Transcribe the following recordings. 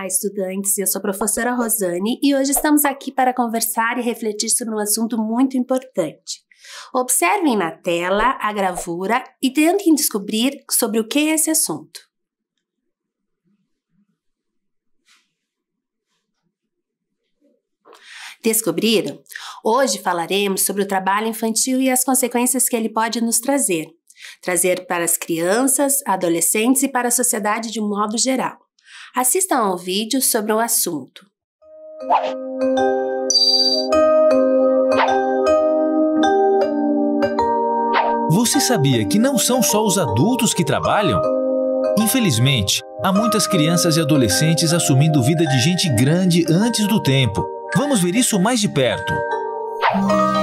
Olá, estudantes! Eu sou a professora Rosane e hoje estamos aqui para conversar e refletir sobre um assunto muito importante. Observem na tela a gravura e tentem descobrir sobre o que é esse assunto. Descobriram? Hoje falaremos sobre o trabalho infantil e as consequências que ele pode nos trazer. Trazer para as crianças, adolescentes e para a sociedade de um modo geral. Assistam ao vídeo sobre o assunto. Você sabia que não são só os adultos que trabalham? Infelizmente, há muitas crianças e adolescentes assumindo vida de gente grande antes do tempo. Vamos ver isso mais de perto.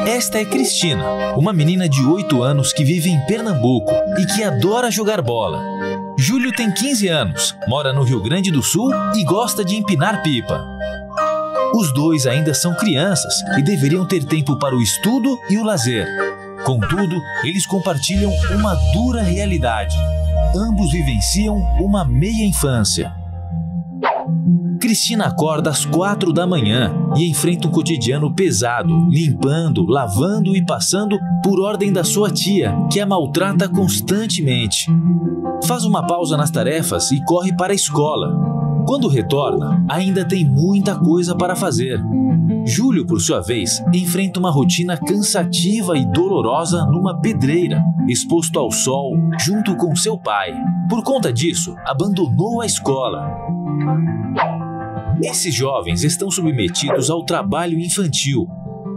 Esta é Cristina, uma menina de 8 anos que vive em Pernambuco e que adora jogar bola. Júlio tem 15 anos, mora no Rio Grande do Sul e gosta de empinar pipa. Os dois ainda são crianças e deveriam ter tempo para o estudo e o lazer. Contudo, eles compartilham uma dura realidade. Ambos vivenciam uma meia-infância. Cristina acorda às 4 da manhã e enfrenta um cotidiano pesado, limpando, lavando e passando por ordem da sua tia, que a maltrata constantemente. Faz uma pausa nas tarefas e corre para a escola. Quando retorna, ainda tem muita coisa para fazer. Júlio, por sua vez, enfrenta uma rotina cansativa e dolorosa numa pedreira, exposto ao sol junto com seu pai. Por conta disso, abandonou a escola. Esses jovens estão submetidos ao trabalho infantil.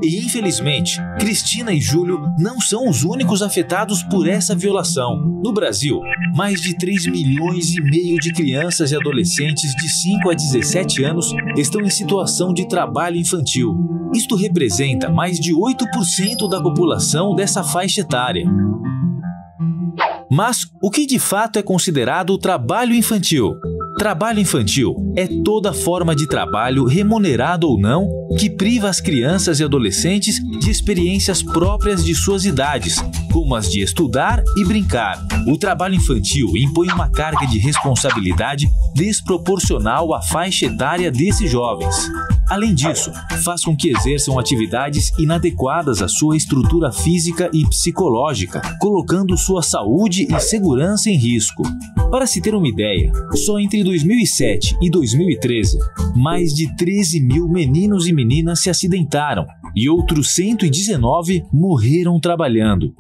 E, infelizmente, Cristina e Júlio não são os únicos afetados por essa violação. No Brasil, mais de 3,5 milhões de crianças e adolescentes de 5 a 17 anos estão em situação de trabalho infantil. Isto representa mais de 8% da população dessa faixa etária. Mas o que de fato é considerado trabalho infantil? Trabalho infantil é toda forma de trabalho, remunerado ou não, que priva as crianças e adolescentes de experiências próprias de suas idades, como as de estudar e brincar. O trabalho infantil impõe uma carga de responsabilidade desproporcional à faixa etária desses jovens. Além disso, faz com que exerçam atividades inadequadas à sua estrutura física e psicológica, colocando sua saúde e segurança em risco. Para se ter uma ideia, só entre 2007 e 2013, mais de 13 mil meninos e meninas se acidentaram e outros 119 morreram trabalhando.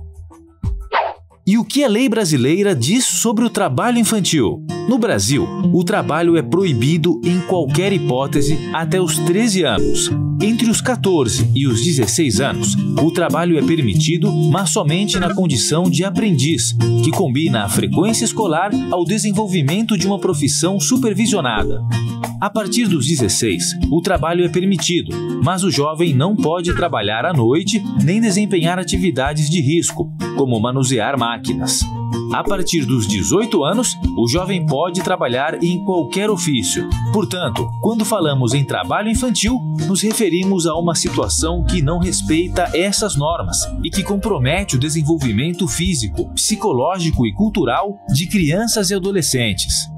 E o que a lei brasileira diz sobre o trabalho infantil? No Brasil, o trabalho é proibido em qualquer hipótese até os 13 anos. Entre os 14 e os 16 anos, o trabalho é permitido, mas somente na condição de aprendiz, que combina a frequência escolar ao desenvolvimento de uma profissão supervisionada. A partir dos 16, o trabalho é permitido, mas o jovem não pode trabalhar à noite nem desempenhar atividades de risco, como manusear máquinas. A partir dos 18 anos, o jovem pode trabalhar em qualquer ofício. Portanto, quando falamos em trabalho infantil, nos referimos a uma situação que não respeita essas normas e que compromete o desenvolvimento físico, psicológico e cultural de crianças e adolescentes.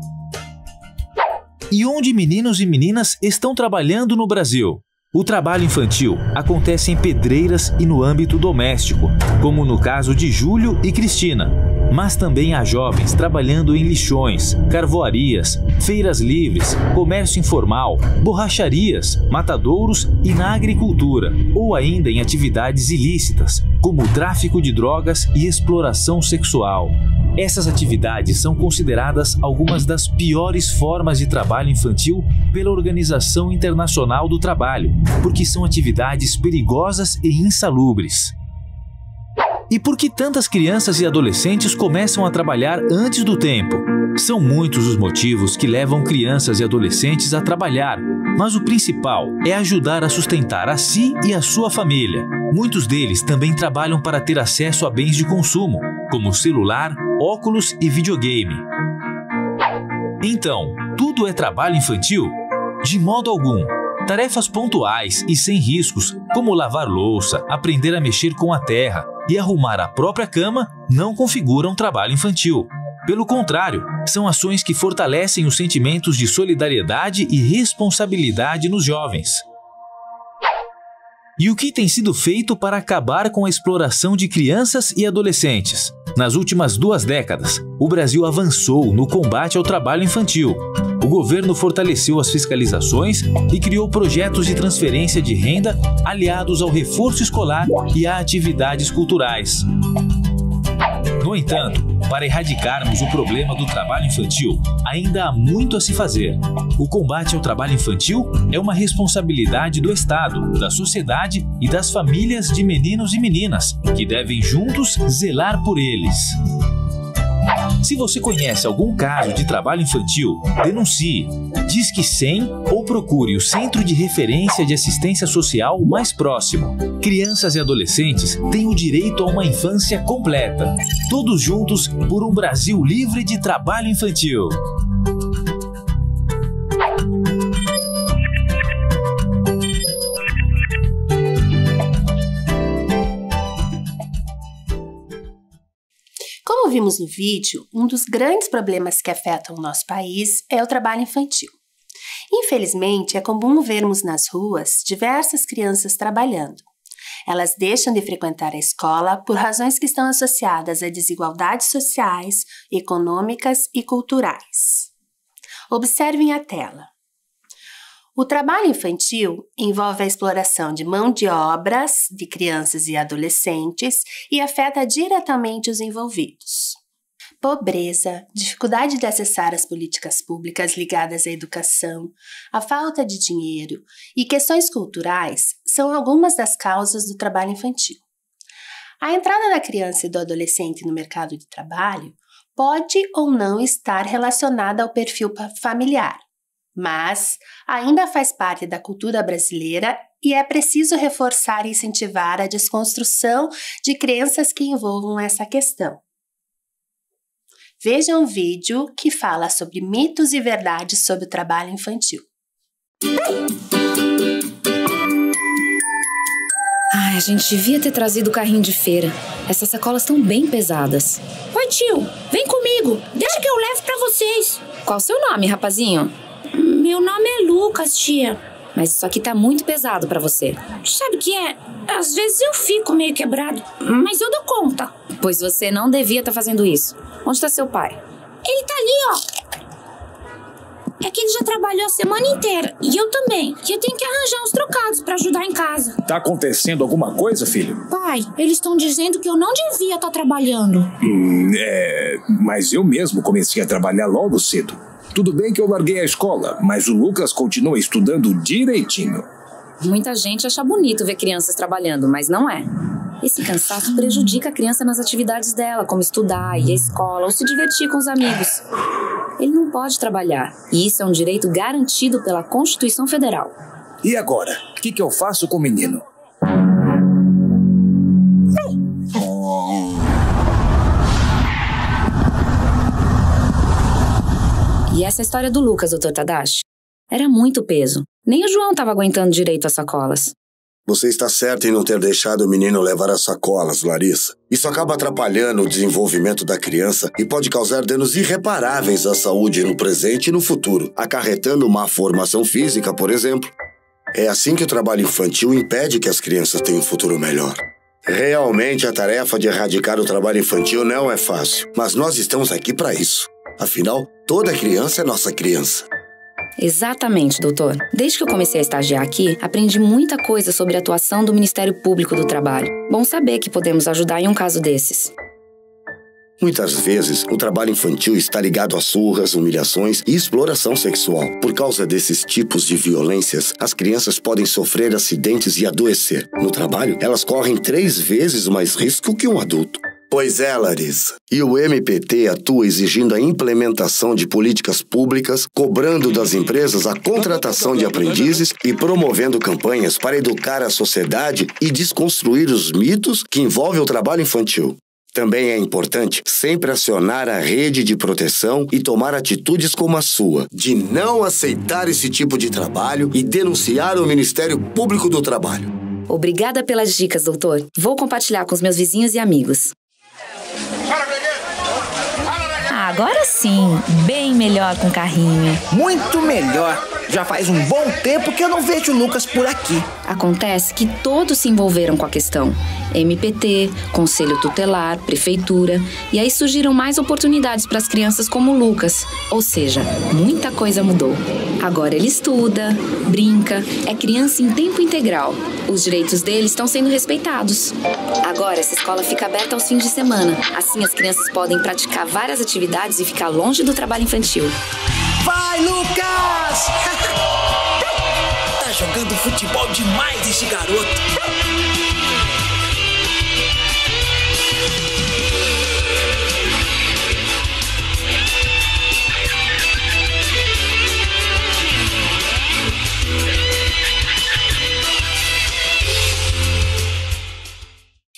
E onde meninos e meninas estão trabalhando no Brasil? O trabalho infantil acontece em pedreiras e no âmbito doméstico, como no caso de Júlio e Cristina. Mas também há jovens trabalhando em lixões, carvoarias, feiras livres, comércio informal, borracharias, matadouros e na agricultura, ou ainda em atividades ilícitas, como o tráfico de drogas e exploração sexual. Essas atividades são consideradas algumas das piores formas de trabalho infantil pela Organização Internacional do Trabalho, porque são atividades perigosas e insalubres. E por que tantas crianças e adolescentes começam a trabalhar antes do tempo? São muitos os motivos que levam crianças e adolescentes a trabalhar, mas o principal é ajudar a sustentar a si e a sua família. Muitos deles também trabalham para ter acesso a bens de consumo, como celular, óculos e videogame. Então, tudo é trabalho infantil? De modo algum. Tarefas pontuais e sem riscos, como lavar louça, aprender a mexer com a terra e arrumar a própria cama, não configuram trabalho infantil. Pelo contrário, são ações que fortalecem os sentimentos de solidariedade e responsabilidade nos jovens. E o que tem sido feito para acabar com a exploração de crianças e adolescentes? Nas últimas 2 décadas, o Brasil avançou no combate ao trabalho infantil. O governo fortaleceu as fiscalizações e criou projetos de transferência de renda aliados ao reforço escolar e a atividades culturais. No entanto, para erradicarmos o problema do trabalho infantil, ainda há muito a se fazer. O combate ao trabalho infantil é uma responsabilidade do Estado, da sociedade e das famílias de meninos e meninas, que devem juntos zelar por eles. Se você conhece algum caso de trabalho infantil, denuncie, Disque 100 ou procure o Centro de Referência de Assistência Social mais próximo. Crianças e adolescentes têm o direito a uma infância completa. Todos juntos por um Brasil livre de trabalho infantil. Como vimos no vídeo, um dos grandes problemas que afetam o nosso país é o trabalho infantil. Infelizmente, é comum vermos nas ruas diversas crianças trabalhando. Elas deixam de frequentar a escola por razões que estão associadas a desigualdades sociais, econômicas e culturais. Observem a tela. O trabalho infantil envolve a exploração de mão de obras de crianças e adolescentes e afeta diretamente os envolvidos. Pobreza, dificuldade de acessar as políticas públicas ligadas à educação, a falta de dinheiro e questões culturais são algumas das causas do trabalho infantil. A entrada da criança e do adolescente no mercado de trabalho pode ou não estar relacionada ao perfil familiar, mas ainda faz parte da cultura brasileira e é preciso reforçar e incentivar a desconstrução de crenças que envolvam essa questão. Veja um vídeo que fala sobre mitos e verdades sobre o trabalho infantil. Ai, a gente devia ter trazido o carrinho de feira. Essas sacolas estão bem pesadas. Oi, tio, vem comigo. Deixa que eu levo pra vocês. Qual o seu nome, rapazinho? Meu nome é Lucas, tia. Mas isso aqui tá muito pesado pra você. Sabe o que é? Às vezes eu fico meio quebrado, mas eu dou conta. Pois você não devia estar fazendo isso. Onde tá seu pai? Ele tá ali, ó. É que ele já trabalhou a semana inteira. E eu também. E eu tenho que arranjar uns trocados pra ajudar em casa. Tá acontecendo alguma coisa, filho? Pai, eles estão dizendo que eu não devia estar trabalhando. Mas eu mesmo comecei a trabalhar logo cedo. Tudo bem que eu larguei a escola, mas o Lucas continua estudando direitinho. Muita gente acha bonito ver crianças trabalhando, mas não é. Esse cansaço prejudica a criança nas atividades dela, como estudar, ir à escola ou se divertir com os amigos. Ele não pode trabalhar, e isso é um direito garantido pela Constituição Federal. E agora? O que eu faço com o menino? E essa é a história do Lucas, Dr. Tadashi. Era muito peso. Nem o João estava aguentando direito as sacolas. Você está certa em não ter deixado o menino levar as sacolas, Larissa. Isso acaba atrapalhando o desenvolvimento da criança e pode causar danos irreparáveis à saúde no presente e no futuro, acarretando má formação física, por exemplo. É assim que o trabalho infantil impede que as crianças tenham um futuro melhor. Realmente, a tarefa de erradicar o trabalho infantil não é fácil, mas nós estamos aqui para isso. Afinal, toda criança é nossa criança. Exatamente, doutor. Desde que eu comecei a estagiar aqui, aprendi muita coisa sobre a atuação do Ministério Público do Trabalho. Bom saber que podemos ajudar em um caso desses. Muitas vezes, o trabalho infantil está ligado a surras, humilhações e exploração sexual. Por causa desses tipos de violências, as crianças podem sofrer acidentes e adoecer. No trabalho, elas correm 3 vezes mais risco que um adulto. Pois é, Larissa. E o MPT atua exigindo a implementação de políticas públicas, cobrando das empresas a contratação de aprendizes e promovendo campanhas para educar a sociedade e desconstruir os mitos que envolvem o trabalho infantil. Também é importante sempre acionar a rede de proteção e tomar atitudes como a sua, de não aceitar esse tipo de trabalho e denunciar o Ministério Público do Trabalho. Obrigada pelas dicas, doutor. Vou compartilhar com os meus vizinhos e amigos. Ah, agora sim, bem melhor com carrinho. Muito melhor. Já faz um bom tempo que eu não vejo o Lucas por aqui. Acontece que todos se envolveram com a questão. MPT, Conselho Tutelar, Prefeitura. E aí surgiram mais oportunidades para as crianças como o Lucas. Ou seja, muita coisa mudou. Agora ele estuda, brinca, é criança em tempo integral. Os direitos dele estão sendo respeitados. Agora essa escola fica aberta aos fins de semana. Assim as crianças podem praticar várias atividades e ficar longe do trabalho infantil. Vai, Lucas! Tá jogando futebol demais esse garoto.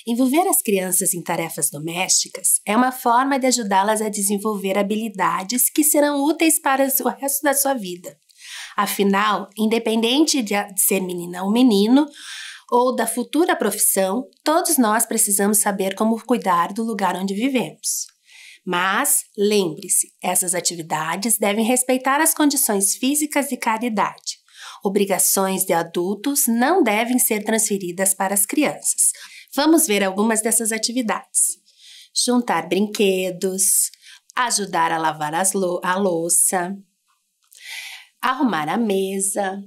Envolver as crianças em tarefas domésticas é uma forma de ajudá-las a desenvolver habilidades que serão úteis para o resto da sua vida. Afinal, independente de ser menina ou menino, ou da futura profissão, todos nós precisamos saber como cuidar do lugar onde vivemos. Mas, lembre-se, essas atividades devem respeitar as condições físicas de cada idade. Obrigações de adultos não devem ser transferidas para as crianças. Vamos ver algumas dessas atividades. Juntar brinquedos, ajudar a lavar a louça, arrumar a mesa,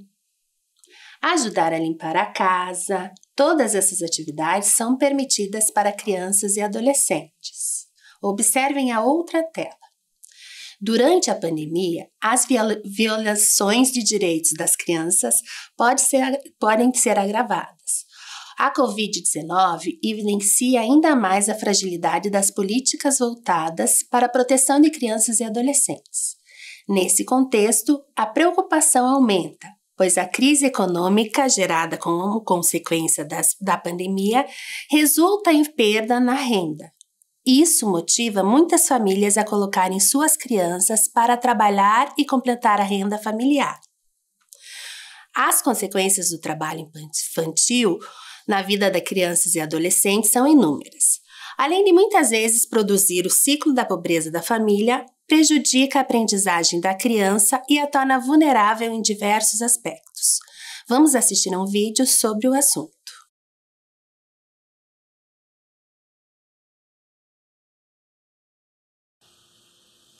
ajudar a limpar a casa. Todas essas atividades são permitidas para crianças e adolescentes. Observem a outra tela. Durante a pandemia, as violações de direitos das crianças podem ser agravadas. A Covid-19 evidencia ainda mais a fragilidade das políticas voltadas para a proteção de crianças e adolescentes. Nesse contexto, a preocupação aumenta, pois a crise econômica gerada como consequência da pandemia resulta em perda na renda. Isso motiva muitas famílias a colocarem suas crianças para trabalhar e completar a renda familiar. As consequências do trabalho infantil na vida das crianças e adolescentes são inúmeras. Além de muitas vezes produzir o ciclo da pobreza da família, prejudica a aprendizagem da criança e a torna vulnerável em diversos aspectos. Vamos assistir a um vídeo sobre o assunto.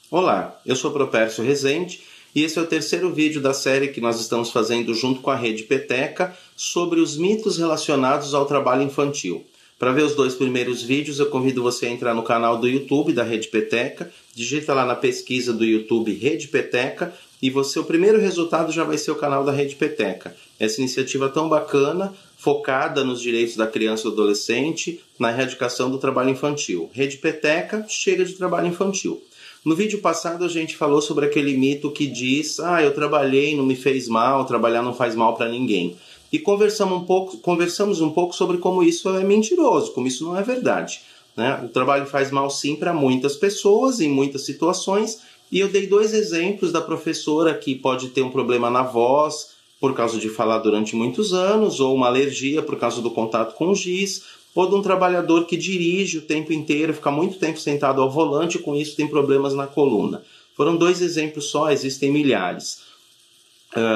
Olá, eu sou Propércio Rezende e esse é o terceiro vídeo da série que nós estamos fazendo junto com a Rede Peteca sobre os mitos relacionados ao trabalho infantil. Para ver os dois primeiros vídeos, eu convido você a entrar no canal do YouTube da Rede Peteca, digita lá na pesquisa do YouTube Rede Peteca e o primeiro resultado já vai ser o canal da Rede Peteca. Essa iniciativa tão bacana, focada nos direitos da criança e do adolescente, na erradicação do trabalho infantil. Rede Peteca, chega de trabalho infantil. No vídeo passado a gente falou sobre aquele mito que diz eu trabalhei, não me fez mal, trabalhar não faz mal para ninguém. E conversamos um pouco sobre como isso é mentiroso, como isso não é verdade, né? O trabalho faz mal sim para muitas pessoas, em muitas situações, e eu dei dois exemplos da professora que pode ter um problema na voz por causa de falar durante muitos anos, ou uma alergia por causa do contato com o giz, ou de um trabalhador que dirige o tempo inteiro, fica muito tempo sentado ao volante e com isso tem problemas na coluna. Foram dois exemplos só, existem milhares.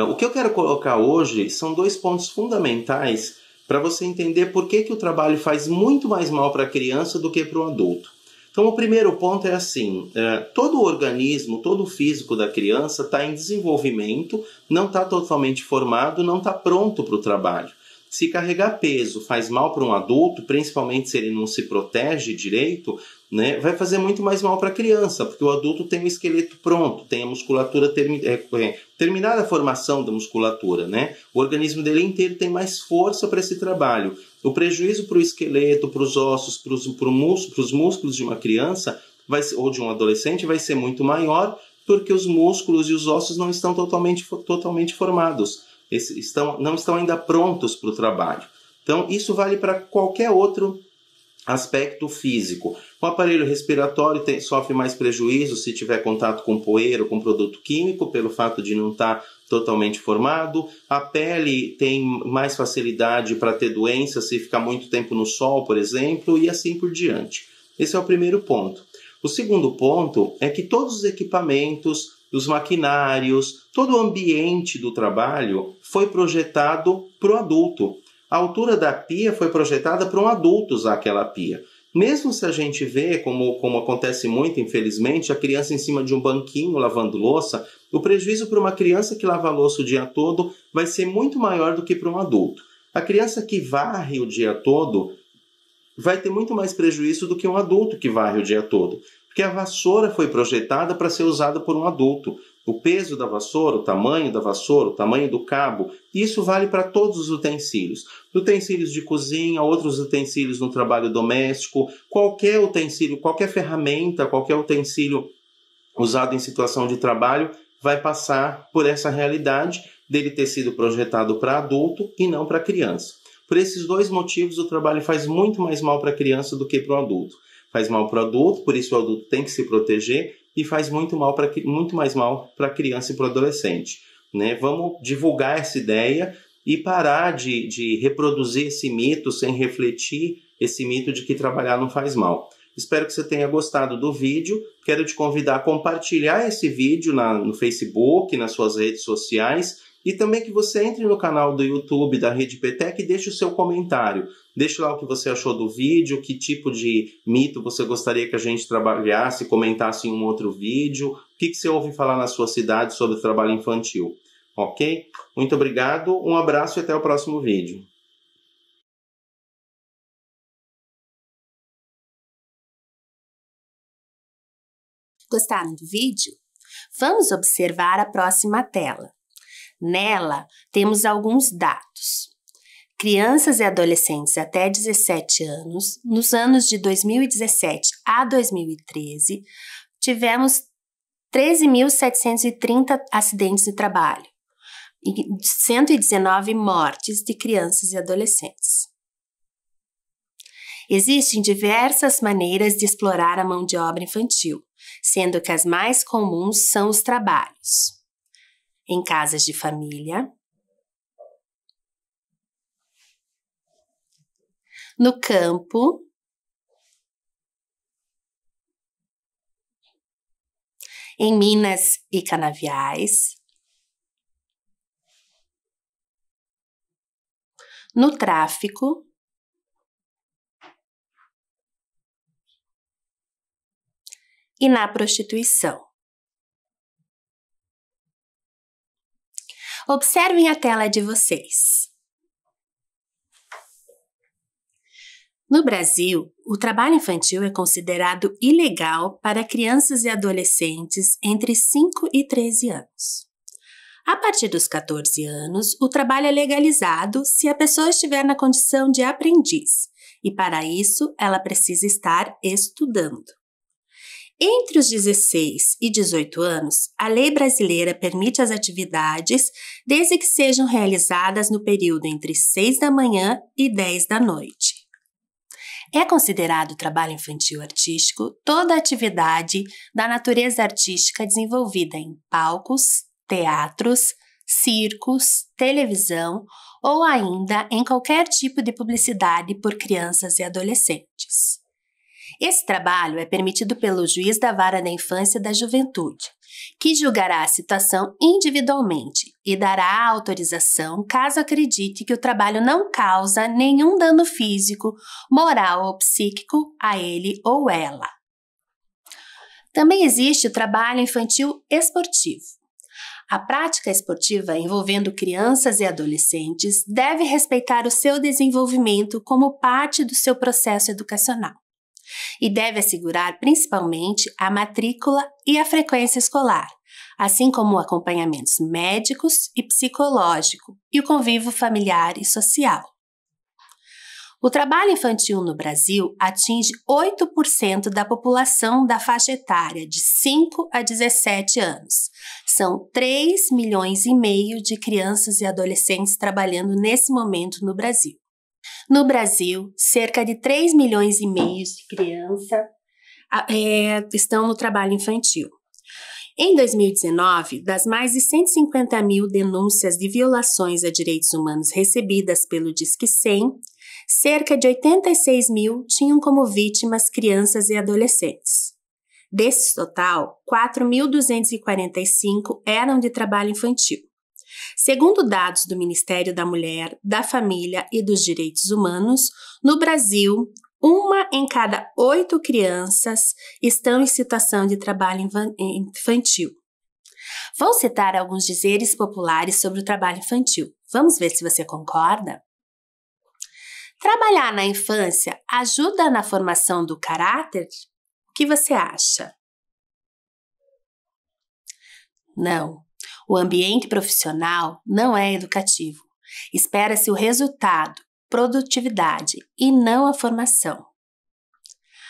O que eu quero colocar hoje são dois pontos fundamentais para você entender por que o trabalho faz muito mais mal para a criança do que para o adulto. Então o primeiro ponto é assim, todo o organismo, todo o físico da criança está em desenvolvimento, não está totalmente formado, não está pronto para o trabalho. Se carregar peso faz mal para um adulto, principalmente se ele não se protege direito, né, vai fazer muito mais mal para a criança, porque o adulto tem o esqueleto pronto, tem a musculatura terminada a formação da musculatura, né? O organismo dele inteiro tem mais força para esse trabalho. O prejuízo para o esqueleto, para os ossos, para os músculos de uma criança ou de um adolescente vai ser muito maior, porque os músculos e os ossos não estão totalmente formados. Não estão ainda prontos para o trabalho. Então, isso vale para qualquer outro aspecto físico. O aparelho respiratório sofre mais prejuízo se tiver contato com poeira ou com produto químico, pelo fato de não estar totalmente formado. A pele tem mais facilidade para ter doença se ficar muito tempo no sol, por exemplo, e assim por diante. Esse é o primeiro ponto. O segundo ponto é que todos os equipamentos, os maquinários, todo o ambiente do trabalho foi projetado para o adulto. A altura da pia foi projetada para um adulto usar aquela pia. Mesmo se a gente vê, como acontece muito, infelizmente, a criança em cima de um banquinho lavando louça, o prejuízo para uma criança que lava a louça o dia todo vai ser muito maior do que para um adulto. A criança que varre o dia todo vai ter muito mais prejuízo do que um adulto que varre o dia todo, porque a vassoura foi projetada para ser usada por um adulto. O peso da vassoura, o tamanho da vassoura, o tamanho do cabo, isso vale para todos os utensílios. Utensílios de cozinha, outros utensílios no trabalho doméstico, qualquer utensílio, qualquer ferramenta, qualquer utensílio usado em situação de trabalho vai passar por essa realidade dele ter sido projetado para adulto e não para criança. Por esses dois motivos, o trabalho faz muito mais mal para a criança do que para o adulto. Faz mal para o adulto, por isso o adulto tem que se proteger, e faz muito mais mal para a criança e para o adolescente. Né? Vamos divulgar essa ideia e parar de reproduzir esse mito sem refletir esse mito de que trabalhar não faz mal. Espero que você tenha gostado do vídeo. Quero te convidar a compartilhar esse vídeo no Facebook, nas suas redes sociais, e também que você entre no canal do YouTube da Rede Petec e deixe o seu comentário. Deixe lá o que você achou do vídeo, que tipo de mito você gostaria que a gente trabalhasse, comentasse em um outro vídeo, o que você ouve falar na sua cidade sobre o trabalho infantil. Ok? Muito obrigado, um abraço e até o próximo vídeo. Gostaram do vídeo? Vamos observar a próxima tela. Nela, temos alguns dados. Crianças e adolescentes até 17 anos, nos anos de 2017 a 2013, tivemos 13.730 acidentes de trabalho e 119 mortes de crianças e adolescentes. Existem diversas maneiras de explorar a mão de obra infantil, sendo que as mais comuns são os trabalhos em casas de família, no campo, em minas e canaviais, no tráfico, e na prostituição. Observem a tela de vocês. No Brasil, o trabalho infantil é considerado ilegal para crianças e adolescentes entre 5 e 13 anos. A partir dos 14 anos, o trabalho é legalizado se a pessoa estiver na condição de aprendiz, e para isso ela precisa estar estudando. Entre os 16 e 18 anos, a lei brasileira permite as atividades desde que sejam realizadas no período entre 6 da manhã e 10 da noite. É considerado trabalho infantil artístico toda atividade da natureza artística desenvolvida em palcos, teatros, circos, televisão ou ainda em qualquer tipo de publicidade por crianças e adolescentes. Esse trabalho é permitido pelo juiz da Vara da Infância e da Juventude, que julgará a situação individualmente e dará autorização caso acredite que o trabalho não causa nenhum dano físico, moral ou psíquico a ele ou ela. Também existe o trabalho infantil esportivo. A prática esportiva envolvendo crianças e adolescentes deve respeitar o seu desenvolvimento como parte do seu processo educacional e deve assegurar principalmente a matrícula e a frequência escolar, assim como acompanhamentos médicos e psicológico e o convívio familiar e social. O trabalho infantil no Brasil atinge 8% da população da faixa etária de 5 a 17 anos. São 3,5 milhões de crianças e adolescentes trabalhando nesse momento no Brasil. No Brasil, cerca de 3,5 milhões de crianças estão no trabalho infantil. Em 2019, das mais de 150 mil denúncias de violações a direitos humanos recebidas pelo Disque 100, cerca de 86 mil tinham como vítimas crianças e adolescentes. Desse total, 4.245 eram de trabalho infantil. Segundo dados do Ministério da Mulher, da Família e dos Direitos Humanos, no Brasil, 1 em cada 8 crianças estão em situação de trabalho infantil. Vou citar alguns dizeres populares sobre o trabalho infantil. Vamos ver se você concorda? Trabalhar na infância ajuda na formação do caráter? O que você acha? Não. O ambiente profissional não é educativo. Espera-se o resultado, produtividade e não a formação.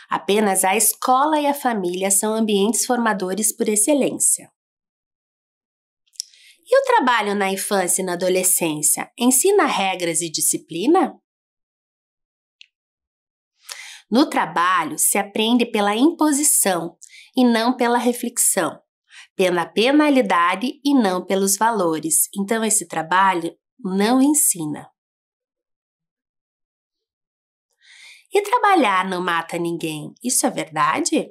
Apenas a escola e a família são ambientes formadores por excelência. E o trabalho na infância e na adolescência ensina regras e disciplina? No trabalho, se aprende pela imposição e não pela reflexão, pela penalidade e não pelos valores. Então, esse trabalho não ensina. E trabalhar não mata ninguém, isso é verdade?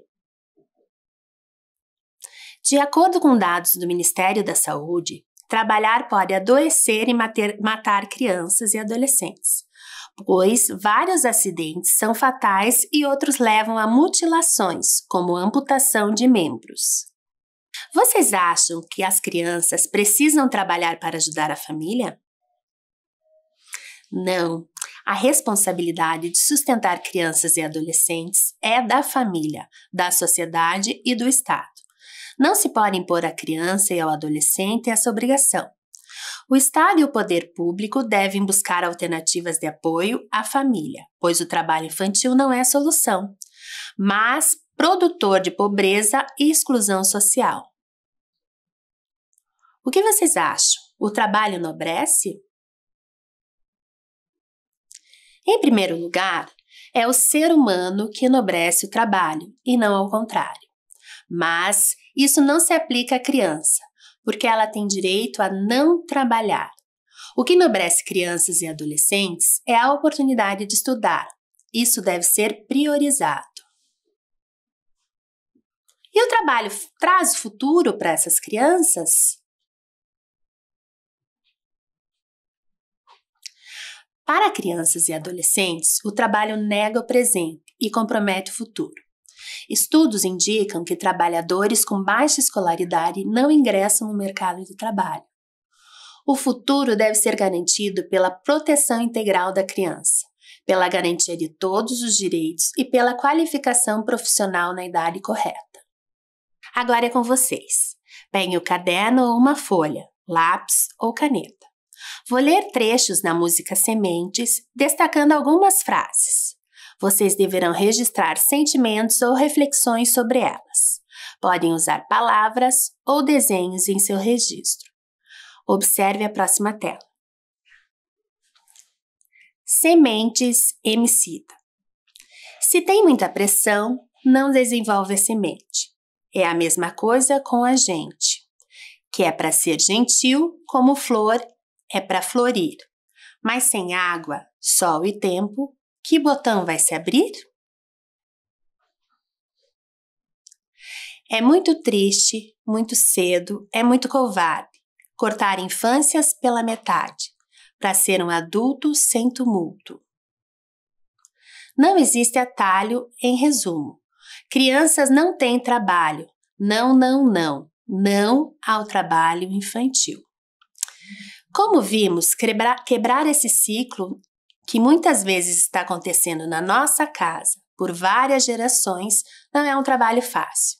De acordo com dados do Ministério da Saúde, trabalhar pode adoecer e matar crianças e adolescentes, pois vários acidentes são fatais e outros levam a mutilações, como amputação de membros. Vocês acham que as crianças precisam trabalhar para ajudar a família? Não. A responsabilidade de sustentar crianças e adolescentes é da família, da sociedade e do Estado. Não se pode impor à criança e ao adolescente essa obrigação. O Estado e o poder público devem buscar alternativas de apoio à família, pois o trabalho infantil não é solução, mas produtor de pobreza e exclusão social. O que vocês acham? O trabalho enobrece? Em primeiro lugar, é o ser humano que enobrece o trabalho e não ao contrário. Mas isso não se aplica à criança, porque ela tem direito a não trabalhar. O que enobrece crianças e adolescentes é a oportunidade de estudar. Isso deve ser priorizado. E o trabalho traz futuro para essas crianças? Para crianças e adolescentes, o trabalho nega o presente e compromete o futuro. Estudos indicam que trabalhadores com baixa escolaridade não ingressam no mercado de trabalho. O futuro deve ser garantido pela proteção integral da criança, pela garantia de todos os direitos e pela qualificação profissional na idade correta. Agora é com vocês. Peguem o caderno ou uma folha, lápis ou caneta. Vou ler trechos da música Sementes, destacando algumas frases. Vocês deverão registrar sentimentos ou reflexões sobre elas. Podem usar palavras ou desenhos em seu registro. Observe a próxima tela. Sementes Emicida. Se tem muita pressão, não desenvolve a semente. É a mesma coisa com a gente, que é para ser gentil, como flor é para florir. Mas sem água, sol e tempo, que botão vai se abrir? É muito triste, muito cedo, é muito covarde cortar infâncias pela metade, para ser um adulto sem tumulto. Não existe atalho, em resumo. Crianças não têm trabalho. Não, não, não. Não ao trabalho infantil. Como vimos, quebrar esse ciclo que muitas vezes está acontecendo na nossa casa por várias gerações não é um trabalho fácil.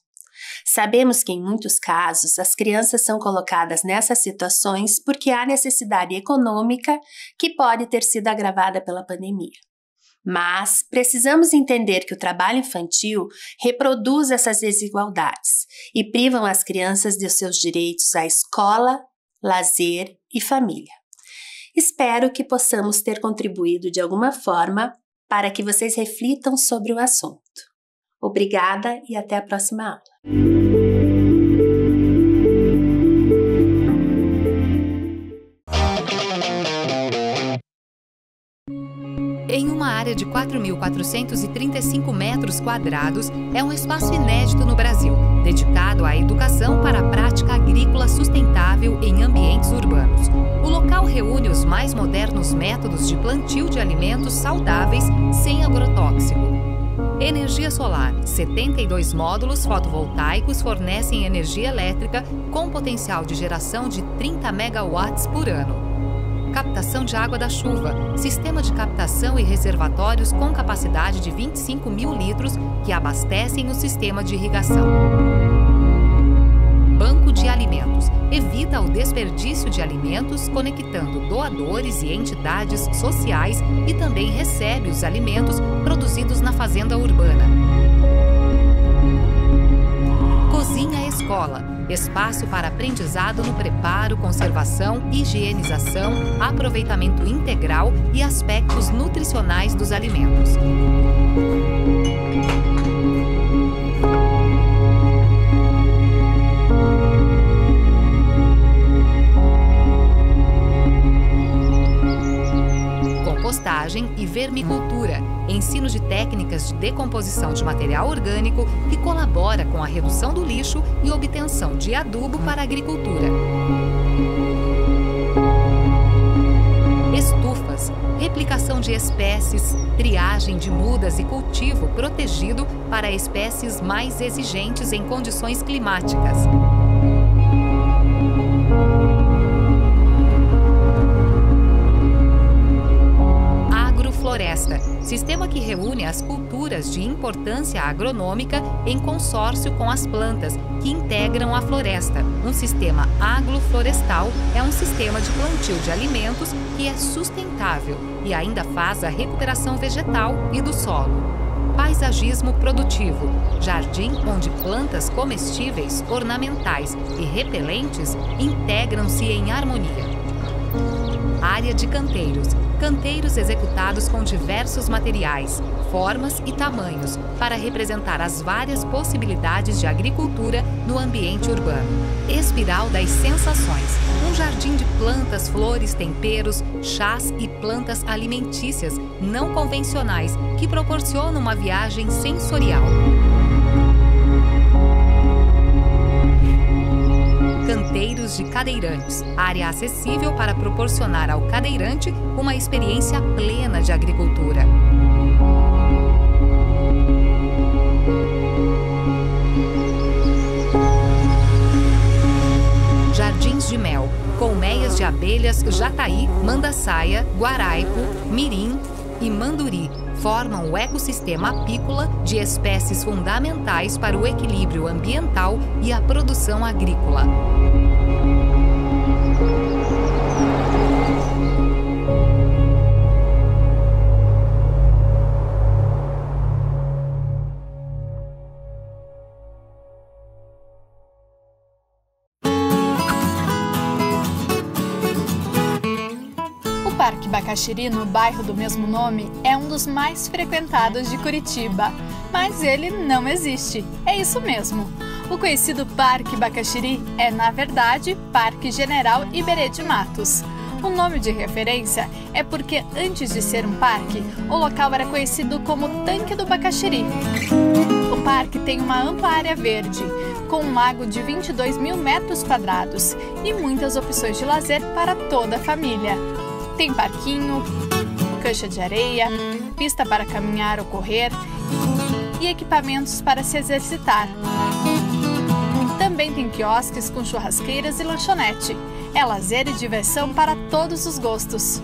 Sabemos que em muitos casos as crianças são colocadas nessas situações porque há necessidade econômica que pode ter sido agravada pela pandemia. Mas precisamos entender que o trabalho infantil reproduz essas desigualdades e privam as crianças de seus direitos à escola, lazer e família. Espero que possamos ter contribuído de alguma forma para que vocês reflitam sobre o assunto. Obrigada e até a próxima aula. Em uma área de 4.435 metros quadrados é um espaço inédito no Brasil, dedicado à educação para a prática agrícola sustentável em ambientes urbanos. O local reúne os mais modernos métodos de plantio de alimentos saudáveis sem agrotóxico. Energia solar. 72 módulos fotovoltaicos fornecem energia elétrica com potencial de geração de 30 megawatts por ano. Captação de água da chuva. Sistema de captação e reservatórios com capacidade de 25 mil litros que abastecem o sistema de irrigação. Banco de alimentos. Evita o desperdício de alimentos, conectando doadores e entidades sociais e também recebe os alimentos produzidos na fazenda urbana. Cozinha Escola. Espaço para aprendizado no preparo, conservação, higienização, aproveitamento integral e aspectos nutricionais dos alimentos. Compostagem e vermicultura, ensino de técnicas de decomposição de material orgânico que colabora com a redução do lixo e obtenção de adubo para a agricultura. Estufas, replicação de espécies, triagem de mudas e cultivo protegido para espécies mais exigentes em condições climáticas. Floresta, sistema que reúne as culturas de importância agronômica em consórcio com as plantas que integram a floresta. Um sistema agroflorestal é um sistema de plantio de alimentos que é sustentável e ainda faz a recuperação vegetal e do solo. Paisagismo produtivo, jardim onde plantas comestíveis, ornamentais e repelentes integram-se em harmonia. Área de canteiros. Canteiros executados com diversos materiais, formas e tamanhos para representar as várias possibilidades de agricultura no ambiente urbano. Espiral das sensações. Um jardim de plantas, flores, temperos, chás e plantas alimentícias não convencionais que proporcionam uma viagem sensorial. Canteiros de cadeirantes, área acessível para proporcionar ao cadeirante uma experiência plena de agricultura. Jardins de mel, colmeias de abelhas jataí, mandaçaia, guaraipo, mirim e manduri, formam o ecossistema apícola de espécies fundamentais para o equilíbrio ambiental e a produção agrícola. O Parque Bacaxiri, no bairro do mesmo nome, é um dos mais frequentados de Curitiba, mas ele não existe. É isso mesmo. O conhecido Parque Bacaxiri é, na verdade, Parque General Iberê de Matos. O nome de referência é porque, antes de ser um parque, o local era conhecido como Tanque do Bacaxiri. O parque tem uma ampla área verde, com um lago de 22 mil metros quadrados e muitas opções de lazer para toda a família. Tem parquinho, cancha de areia, pista para caminhar ou correr e equipamentos para se exercitar. Também tem quiosques com churrasqueiras e lanchonete. É lazer e diversão para todos os gostos.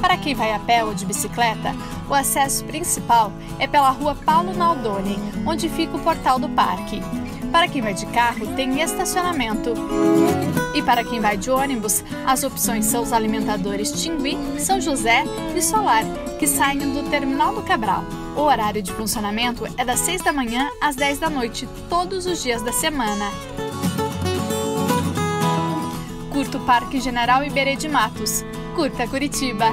Para quem vai a pé ou de bicicleta, o acesso principal é pela rua Paulo Naldoni, onde fica o portal do parque. Para quem vai de carro, tem estacionamento. E para quem vai de ônibus, as opções são os alimentadores Tingui, São José e Solar, que saem do Terminal do Cabral. O horário de funcionamento é das 6 da manhã às 10 da noite, todos os dias da semana. Curta o Parque General Iberê de Matos. Curta Curitiba!